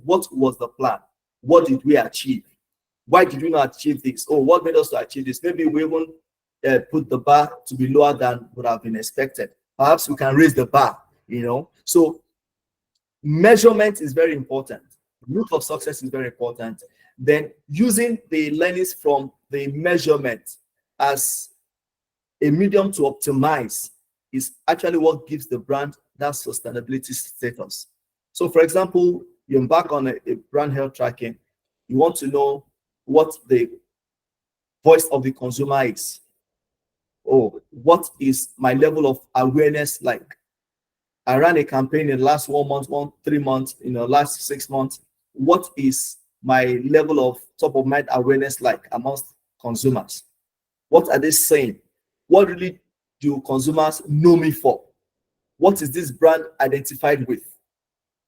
what was the plan? What did we achieve? Why did we not achieve this? Oh, what made us to achieve this? Maybe we even put the bar to be lower than would have been expected. Perhaps we can raise the bar, So measurement is very important. Root of success is very important. Then using the learnings from the measurement as a medium to optimize is actually what gives the brand that sustainability status. So for example, you embark on a brand health tracking, you want to know what the voice of the consumer is. Oh, what is my level of awareness like? I ran a campaign in the last 1 month, 3 months, last 6 months. What is my level of top of mind awareness like amongst consumers? What are they saying? What really do consumers know me for? What is this brand identified with?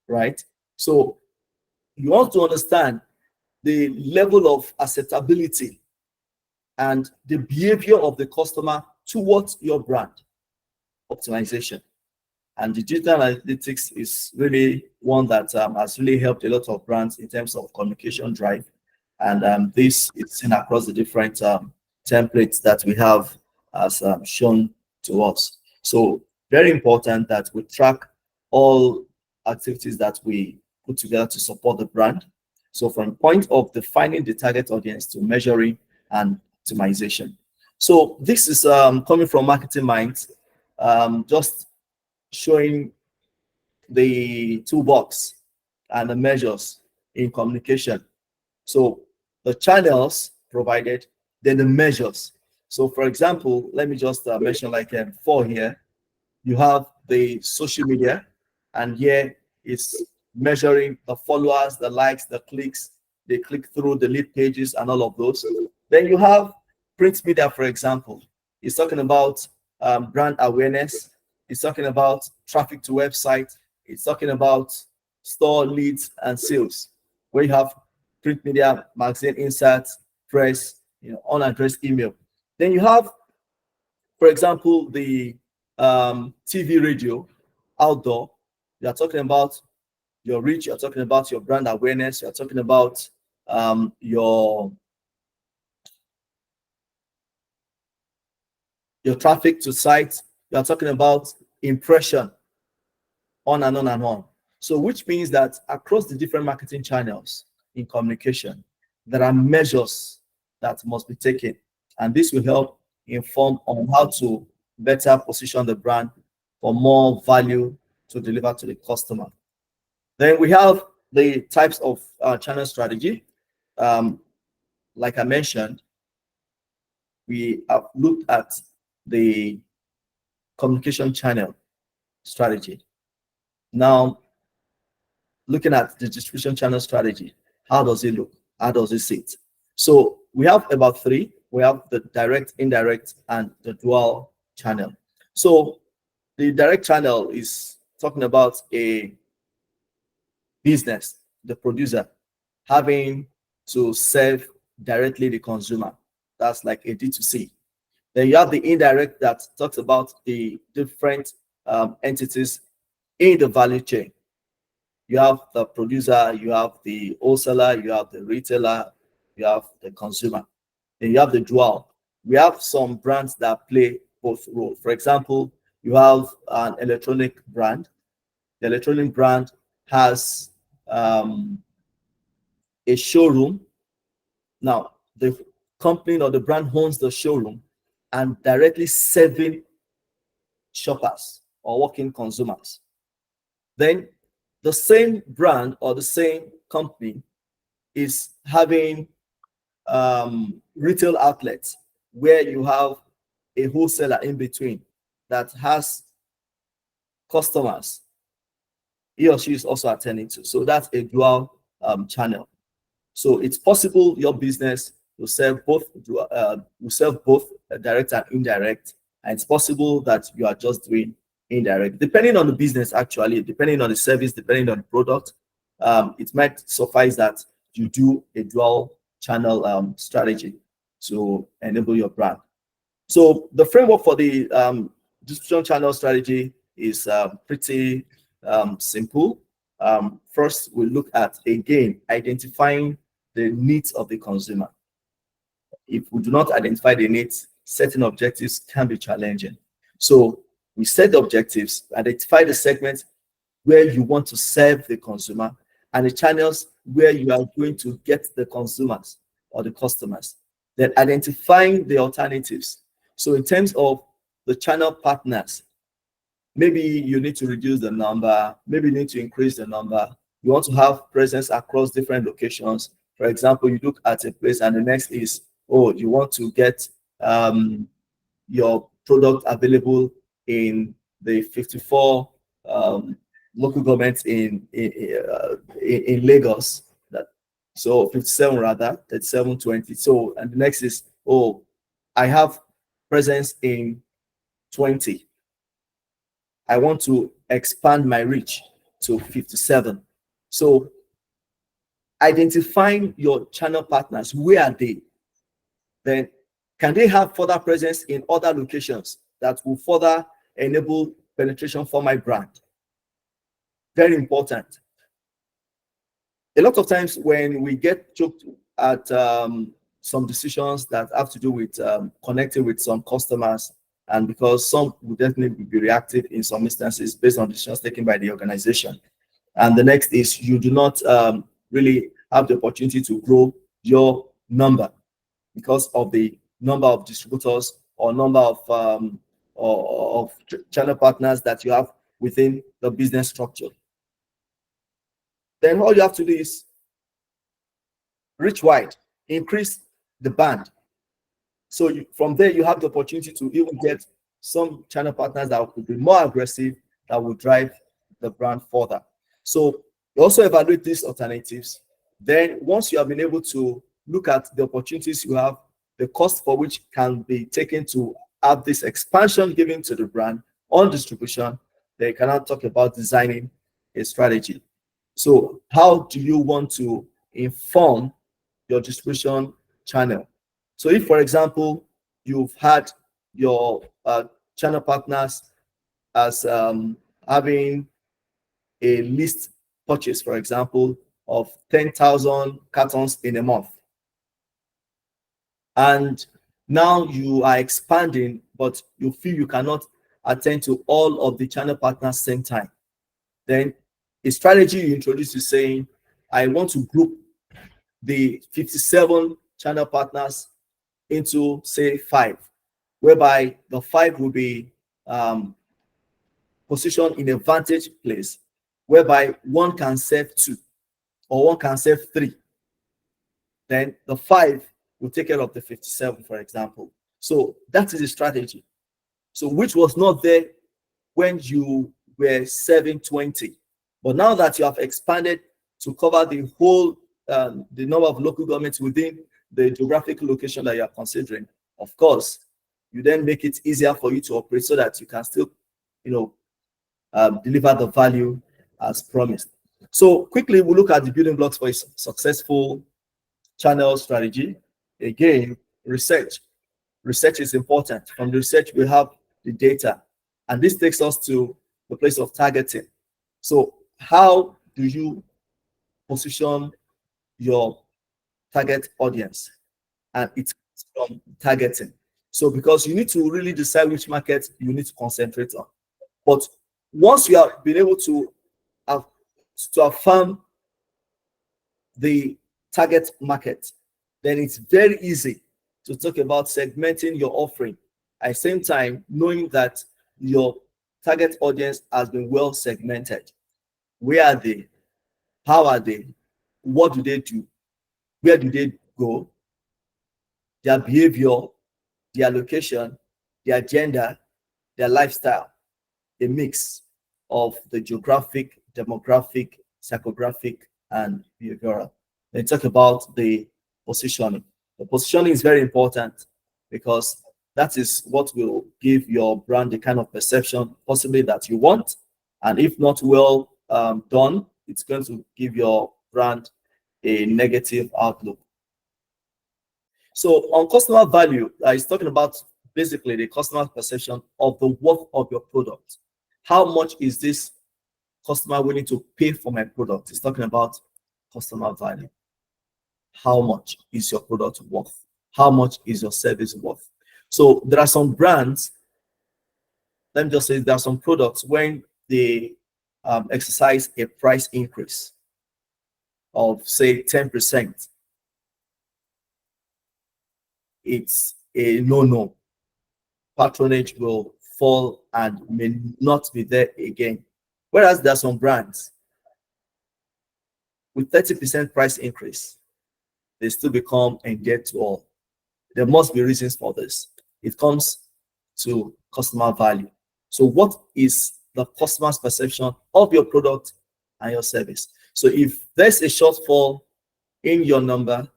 Right? So you want to understand the level of acceptability and the behavior of the customer towards your brand optimization. And digital analytics is really one that has really helped a lot of brands in terms of communication drive. And this is seen across the different templates that we have as shown to us. So very important that we track all activities that we put together to support the brand. So from point of defining the target audience to measuring and optimization. So this is coming from Marketing Minds, just showing the toolbox and the measures in communication. So the channels provided, then the measures. So for example, let me just mention like 4 here. You have the social media, and here it's measuring the followers, the likes, the clicks, they click through the lead pages and all of those. Then you have print media, for example. It's talking about brand awareness. It's talking about traffic to website. It's talking about store leads and sales, where you have print media, magazine inserts, press, unaddressed email. Then you have, for example, the TV, radio, outdoor. You're talking about your reach. You're talking about your brand awareness. You're talking about your traffic to sites. You're talking about impression, on and on and on. So which means that across the different marketing channels in communication, there are measures that must be taken. And this will help inform on how to better position the brand for more value to deliver to the customer. Then we have the types of channel strategy. Like I mentioned, we have looked at the communication channel strategy. Now, looking at the distribution channel strategy, how does it look? How does it sit? So we have about 3. We have the direct, indirect, and the dual channel. So the direct channel is talking about a business, the producer, having to serve directly the consumer. That's like a D2C. Then you have the indirect that talks about the different entities in the value chain. You have the producer, you have the wholesaler, you have the retailer, you have the consumer. Then you have the dual. We have some brands that play both roles. For example, you have an electronic brand. The electronic brand has a showroom. Now, the company or the brand owns the showroom and directly serving shoppers or working consumers. Then the same brand or the same company is having retail outlets where you have a wholesaler in between that has customers he or she is also attending to. So that's a dual channel. So it's possible your business will serve both direct and indirect, and it's possible that you are just doing indirect, depending on the business. Actually, depending on the service, depending on the product, it might suffice that you do a dual channel strategy to enable your brand. So the framework for the distribution channel strategy is pretty simple. First, we look at, again, identifying the needs of the consumer. If we do not identify the needs, setting objectives can be challenging. So we set the objectives, identify the segments where you want to serve the consumer, and the channels where you are going to get the consumers or the customers. Then identifying the alternatives. So in terms of the channel partners, maybe you need to reduce the number, maybe you need to increase the number. You want to have presence across different locations. For example, you look at a place and the next is, oh, you want to get your product available in the 54 local governments in Lagos. So 57 rather, 37, 20. So, and the next is, oh, I have presence in 20. I want to expand my reach to 57. So identifying your channel partners, where are they? Then can they have further presence in other locations that will further enable penetration for my brand? Very important. A lot of times when we get choked at some decisions that have to do with connecting with some customers, and because some will definitely be reactive in some instances based on decisions taken by the organization. And the next is you do not really have the opportunity to grow your number because of the number of distributors or number of channel partners that you have within the business structure. Then all you have to do is reach wide, increase the band. So from there, you have the opportunity to even get some channel partners that will be more aggressive, that will drive the brand further. So you also evaluate these alternatives. Then once you have been able to look at the opportunities you have, the cost for which can be taken to have this expansion given to the brand on distribution, then you cannot talk about designing a strategy. So how do you want to inform your distribution channel? So if, for example, you've had your channel partners as having a list purchase, for example, of 10,000 cartons in a month, and now you are expanding, but you feel you cannot attend to all of the channel partners same time, then a strategy you introduce is saying, I want to group the 57 channel partners into, say, 5, whereby the 5 will be positioned in a vantage place, whereby one can serve 2 or one can serve 3. Then the 5 will take care of the 57, for example. So that is a strategy. So which was not there when you were serving 20. But now that you have expanded to cover the whole, the number of local governments within the geographic location that you are considering, of course, you then make it easier for you to operate so that you can still, deliver the value as promised. So quickly, we'll look at the building blocks for a successful channel strategy. Again, research. Research is important. From the research, we have the data, and this takes us to the place of targeting. So how do you position your target audience? And it's from targeting. So because you need to really decide which market you need to concentrate on. But once you have been able to affirm the target market, then it's very easy to talk about segmenting your offering. At the same time, knowing that your target audience has been well segmented. Where are they? How are they? What do they do? Where do they go? Their behavior, their location, their gender, their lifestyle, a mix of the geographic, demographic, psychographic, and behavioral. Then talk about the positioning. The positioning is very important because that is what will give your brand the kind of perception possibly that you want. And if not well done, it's going to give your brand a negative outlook. So on customer value, it's talking about basically the customer perception of the worth of your product. How much is this customer willing to pay for my product? It's talking about customer value. How much is your product worth? How much is your service worth? So there are some brands, let me just say, there are some products when they exercise a price increase of say 10%, it's a no-no. Patronage will fall and may not be there again. Whereas there are some brands with 30% price increase, they still become engaged to all. There must be reasons for this. It comes to customer value. So what is the customer's perception of your product and your service? So if there's a shortfall in your number,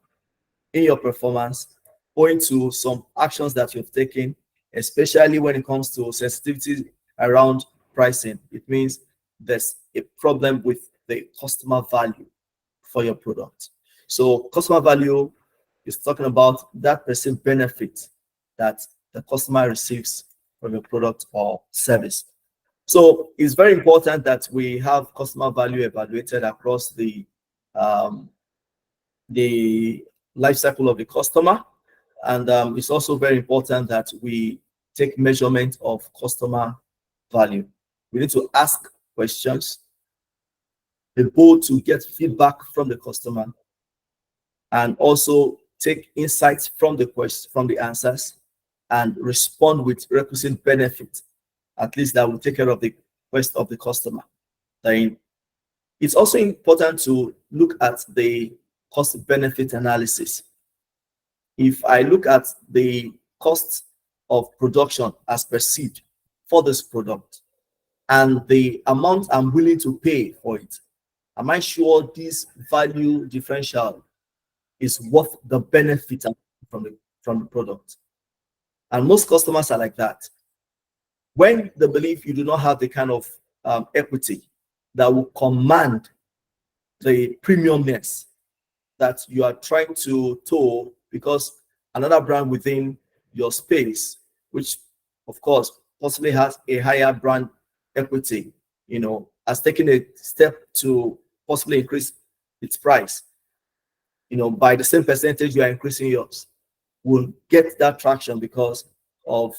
in your performance, owing to some actions that you've taken, especially when it comes to sensitivity around pricing, it means there's a problem with the customer value for your product. So customer value is talking about that perceived benefit that the customer receives from your product or service. So it's very important that we have customer value evaluated across the life cycle of the customer. And it's also very important that we take measurement of customer value. We need to ask questions, be able to get feedback from the customer, and also take insights from the questions, from the answers, and respond with requisite benefit, at least that will take care of the request of the customer. Then it's also important to look at the cost benefit analysis. If I look at the cost of production as perceived for this product and the amount I'm willing to pay for it, am I sure this value differential is worth the benefit from the product? And most customers are like that. When they believe you do not have the kind of equity that will command the premiumness that you are trying to tow, because another brand within your space, which of course possibly has a higher brand equity, has taken a step to possibly increase its price, by the same percentage you are increasing yours, will get that traction because of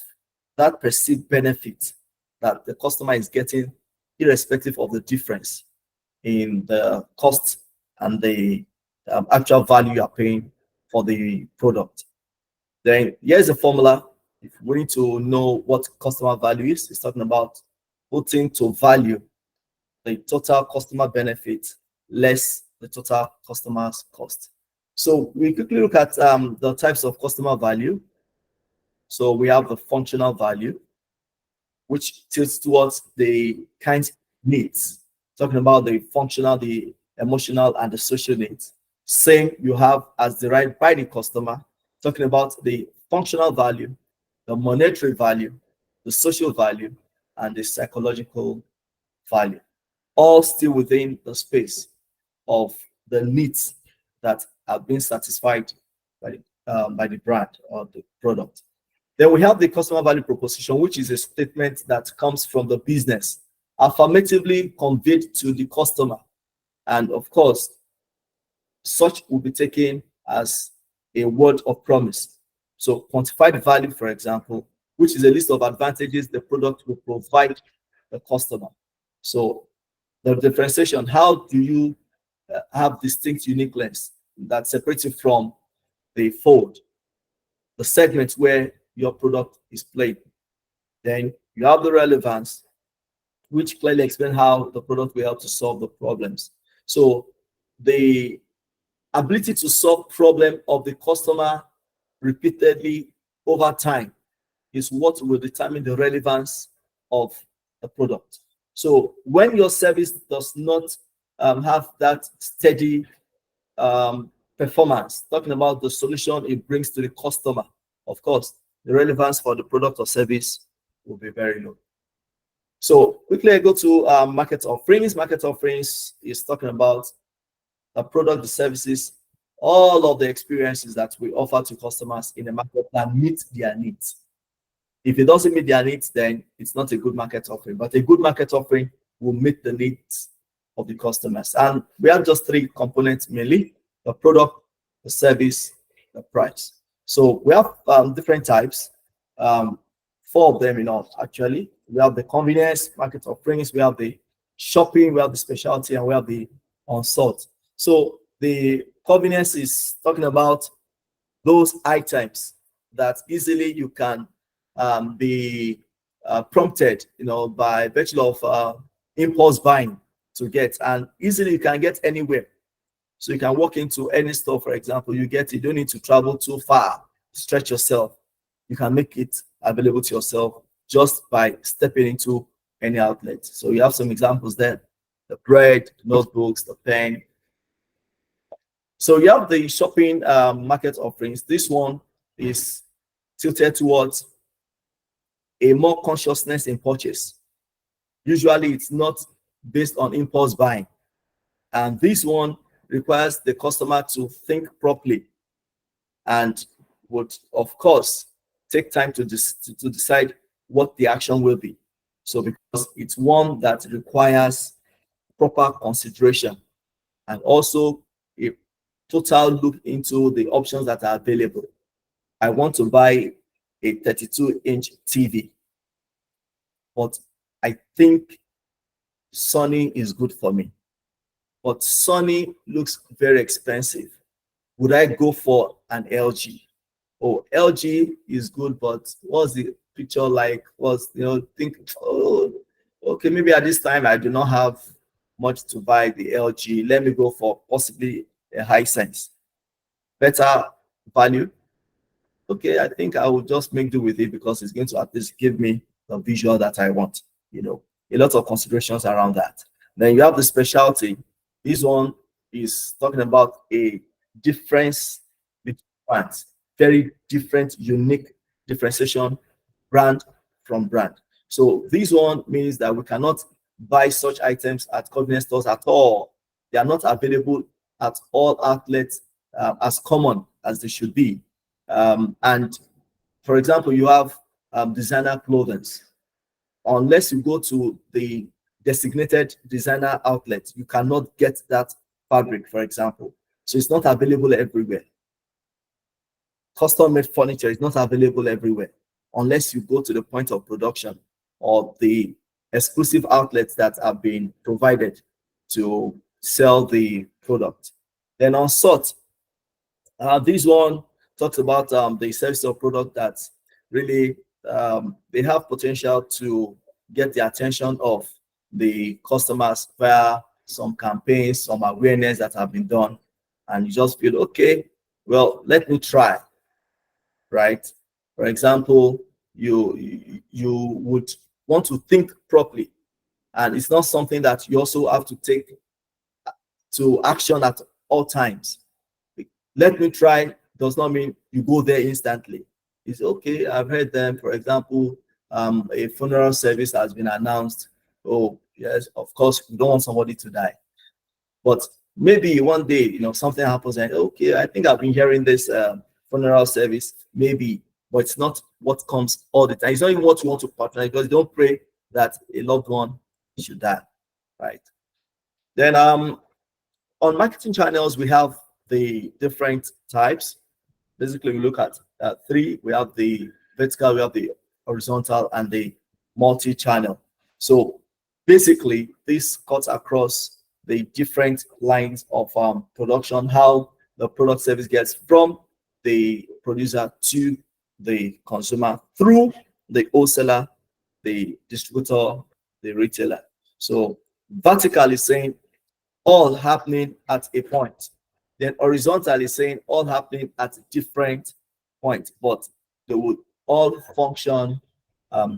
that perceived benefit that the customer is getting, irrespective of the difference in the cost and the actual value you are paying for the product. Then here's a formula. If we need to know what customer value is, it's talking about putting to value the total customer benefit less the total customer's cost. So we quickly look at the types of customer value. So we have the functional value, which tilts towards the kinds of needs, talking about the functional, the emotional, and the social needs. Same you have as derived by the customer, talking about the functional value, the monetary value, the social value, and the psychological value, all still within the space of the needs that have been satisfied by the brand or the product. Then we have the customer value proposition, which is a statement that comes from the business, affirmatively conveyed to the customer. And of course, such will be taken as a word of promise. So quantified value, for example, which is a list of advantages the product will provide the customer. So the differentiation, how do you have distinct uniqueness that separates you from the fold, the segment where your product is played? Then you have the relevance, which clearly explain how the product will help to solve the problems. So the ability to solve problem of the customer repeatedly over time is what will determine the relevance of the product. So when your service does not have that steady performance, talking about the solution it brings to the customer, of course, the relevance for the product or service will be very low. So quickly I go to market offerings. Market offerings is talking about the product, the services, all of the experiences that we offer to customers in the market that meet their needs. If it doesn't meet their needs, then it's not a good market offering. But a good market offering will meet the needs of the customers. And we have just three components mainly: the product, the service, the price. So we have different types, four of them in all actually. We have the convenience market offerings, we have the shopping, we have the specialty, and we have the on-salt. So the convenience is talking about those items that easily you can be prompted, by virtue of impulse buying to get, and easily you can get anywhere. So you can walk into any store, for example, you don't need to travel too far, stretch yourself. You can make it available to yourself just by stepping into any outlet. So you have some examples there: the bread, the notebooks, the pen. So you have the shopping market offerings. This one is tilted towards a more consciousness in purchase. Usually it's not based on impulse buying. And this one requires the customer to think properly and would, of course, take time to decide what the action will be. So because it's one that requires proper consideration and also a total look into the options that are available. I want to buy a 32-inch TV, but I think Sony is good for me. But Sony looks very expensive. Would I go for an LG? Oh, LG is good, but what's the picture like? Okay, maybe at this time I do not have much to buy the LG. Let me go for possibly a Hisense. Better value. Okay, I think I will just make do with it because it's going to at least give me the visual that I want. A lot of considerations around that. Then you have the specialty. This one is talking about a difference between brands, very different, unique differentiation, brand from brand. So this one means that we cannot buy such items at convenience stores at all. They are not available at all outlets as common as they should be. And for example, you have designer clothing. Unless you go to the designated designer outlet, you cannot get that fabric, for example. So it's not available everywhere. Custom-made furniture is not available everywhere unless you go to the point of production or the exclusive outlets that have been provided to sell the product. Then on sort, this one talks about the service or product that really they have potential to get the attention of the customers via some campaigns, some awareness that have been done, and you just feel, okay, well, let me try, right? For example, you would want to think properly, and it's not something that you also have to take to action at all times. Let me try does not mean you go there instantly. It's okay. I've heard them, for example, a funeral service has been announced. Oh, yes, of course, we don't want somebody to die. But maybe one day, something happens and, okay, I think I've been hearing this funeral service, maybe, but it's not what comes all the time. It's not even what you want to patronize because you don't pray that a loved one should die, right? Then on marketing channels, we have the different types. Basically, we look at three. We have the vertical, we have the horizontal, and the multi-channel. So basically, this cuts across the different lines of production, how the product service gets from the producer to the consumer through the wholesaler, the distributor, the retailer. So vertical is saying all happening at a point. Then horizontal is saying all happening at different points, but they would all function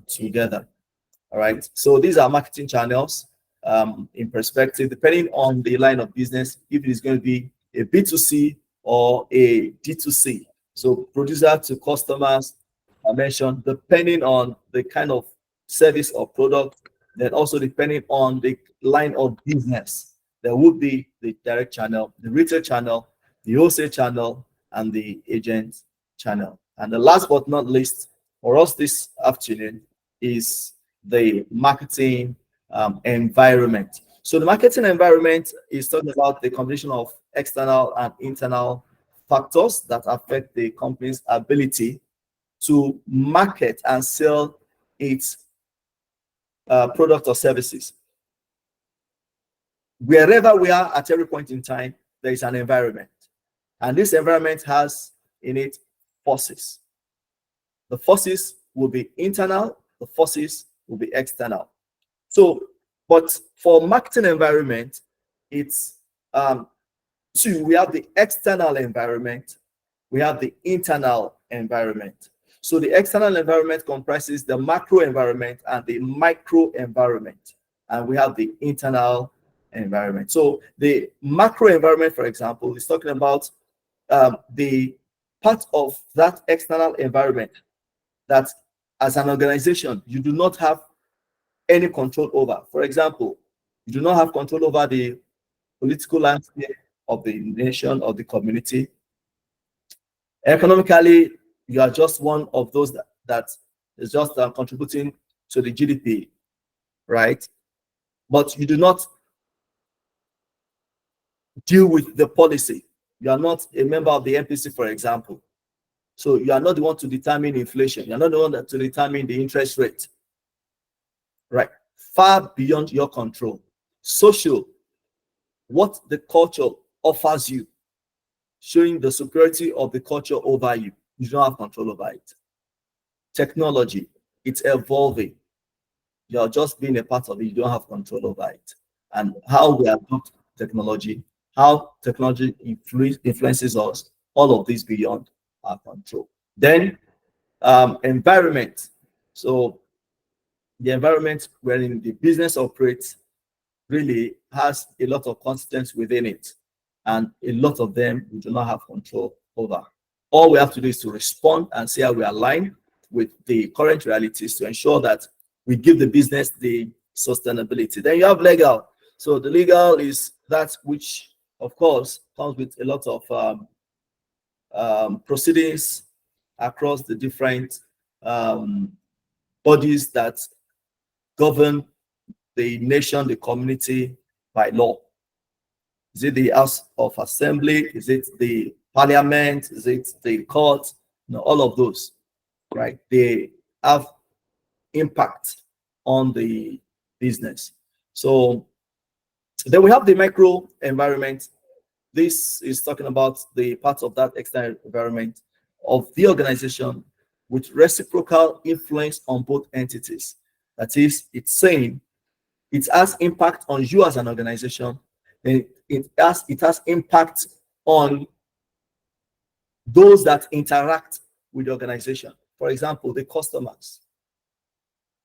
together. All right. So these are marketing channels in perspective, depending on the line of business, if it is going to be a B2C or a D2C. So producer to customers, I mentioned, depending on the kind of service or product, then also depending on the line of business, there would be the direct channel, the retail channel, the wholesale channel, and the agent channel. And the last but not least for us this afternoon is the marketing environment. So the marketing environment is talking about the combination of external and internal factors that affect the company's ability to market and sell its product or services. Wherever we are at every point in time, there is an environment. And this environment has in it forces. The forces will be internal, the forces will be external. So, but for marketing environment, it's two. We have the external environment, we have the internal environment. So the external environment comprises the macro environment and the micro environment, and we have the internal environment. So the macro environment, for example, is talking about the part of that external environment that as an organization you do not have any control over. For example, you do not have control over the political landscape of the nation or the community. Economically, you are just one of those that is just contributing to the GDP, right? But you do not deal with the policy. You are not a member of the MPC, for example. So you are not the one to determine inflation. You are not the one to determine the interest rate, right? Far beyond your control. Social, what the culture offers you, showing the superiority of the culture over you. You don't have control over it. Technology, it's evolving. You're just being a part of it. You don't have control over it. And how we adopt technology, how technology influences us, all of this beyond our control. Then environment. So the environment wherein the business operates really has a lot of constants within it, and a lot of them we do not have control over. All we have to do is to respond and see how we align with the current realities to ensure that we give the business the sustainability. Then you have legal. So the legal is that which, of course, comes with a lot of proceedings across the different bodies that govern the nation, the community by law. Is it the House of Assembly? Is it the Parliament? Is it the court? You know, all of those, right? They have impact on the business. So then we have the micro environment. This is talking about the parts of that external environment of the organization with reciprocal influence on both entities. That is, it's saying it has impact on you as an organization, and it has impact on those that interact with the organization. For example, the customers.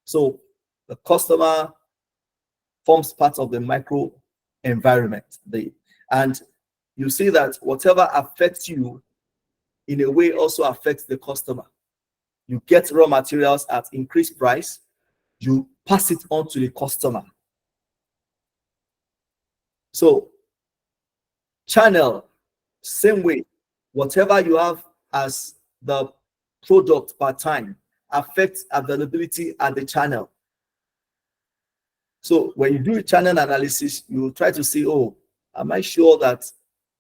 So the customer forms part of the micro environment. And you see that whatever affects you in a way also affects the customer. You get raw materials at increased price, you pass it on to the customer. So channel, same way, whatever you have as the product per time affects availability at the channel. So when you do a channel analysis, you try to see, oh, am I sure that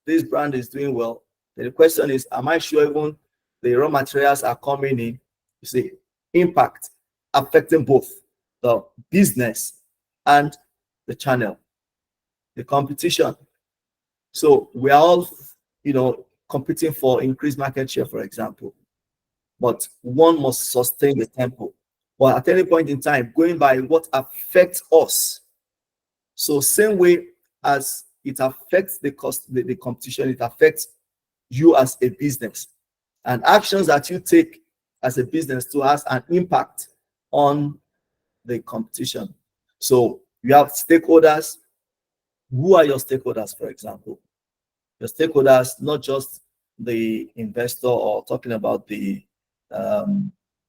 this brand is doing well? Then the question is, am I sure even the raw materials are coming in? You see, impact affecting both the business and the channel, the competition. So we are all, competing for increased market share, for example, but one must sustain the tempo. But at any point in time, going by what affects us. So same way as it affects the competition, it affects you as a business. And actions that you take as a business to has an impact on the competition. So you have stakeholders. Who are your stakeholders, for example? Your stakeholders, not just the investor or talking about the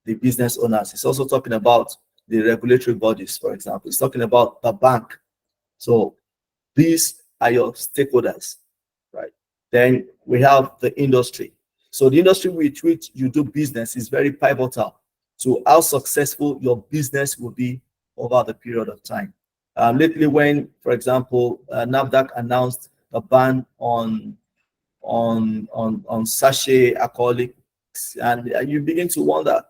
business owners. It's also talking about the regulatory bodies, for example. It's talking about the bank. So these are your stakeholders, right? Then we have the industry. So the industry with which you do business is very pivotal to how successful your business will be over the period of time. Lately, when, for example, NAFDAC announced a ban on sachet alcoholics, and you begin to wonder,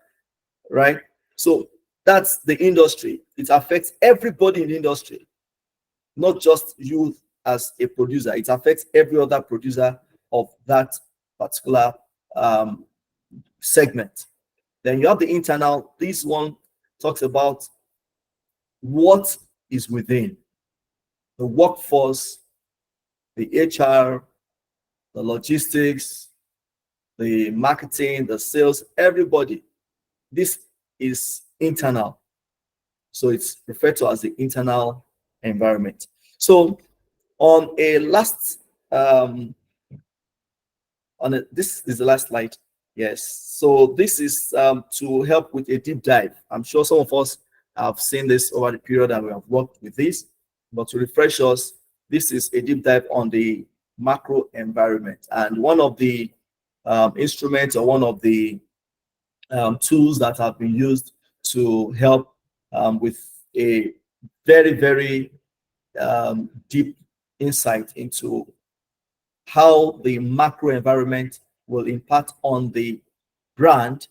right? So that's the industry. It affects everybody in the industry, not just you as a producer. It affects every other producer of that particular segment. Then you have the internal. This one talks about what is within the workforce, the HR, the logistics, the marketing, the sales, everybody. This is internal. So it's referred to as the internal environment. So on a last, this is the last slide. Yes. So this is to help with a deep dive. I'm sure some of us have seen this over the period that we have worked with this, but to refresh us, this is a deep dive on the macro environment. And one of the instruments, or one of the tools that have been used to help with a very, very deep insight into how the macro environment will impact on the brand,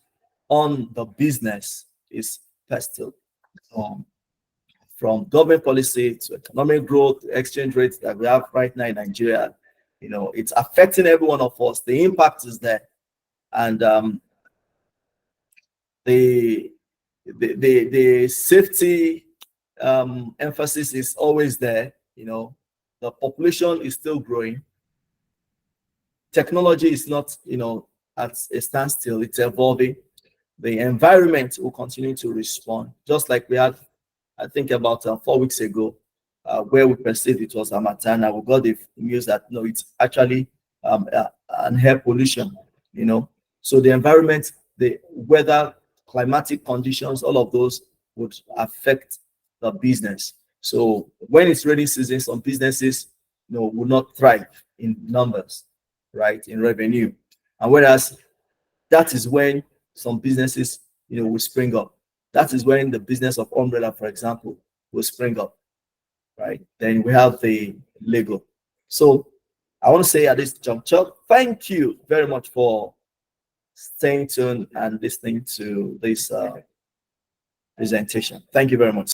on the business, is PESTEL. From government policy to economic growth, exchange rates that we have right now in Nigeria, it's affecting every one of us. The impact is there, and the safety emphasis is always there. The population is still growing. Technology is not, at a standstill. It's evolving. The environment will continue to respond, just like we had, I think, about 4 weeks ago, where we perceived it was Harmattan. We got the news that no, it's actually an air pollution. So the environment, the weather, climatic conditions, all of those would affect the business. So when it's rainy season, some businesses, will not thrive in numbers, right, in revenue. And whereas that is when some businesses, will spring up. That is when the business of umbrella, for example, will spring up, right? Then we have the Lego. So I want to say at this juncture, thank you very much for staying tuned and listening to this presentation. Thank you very much.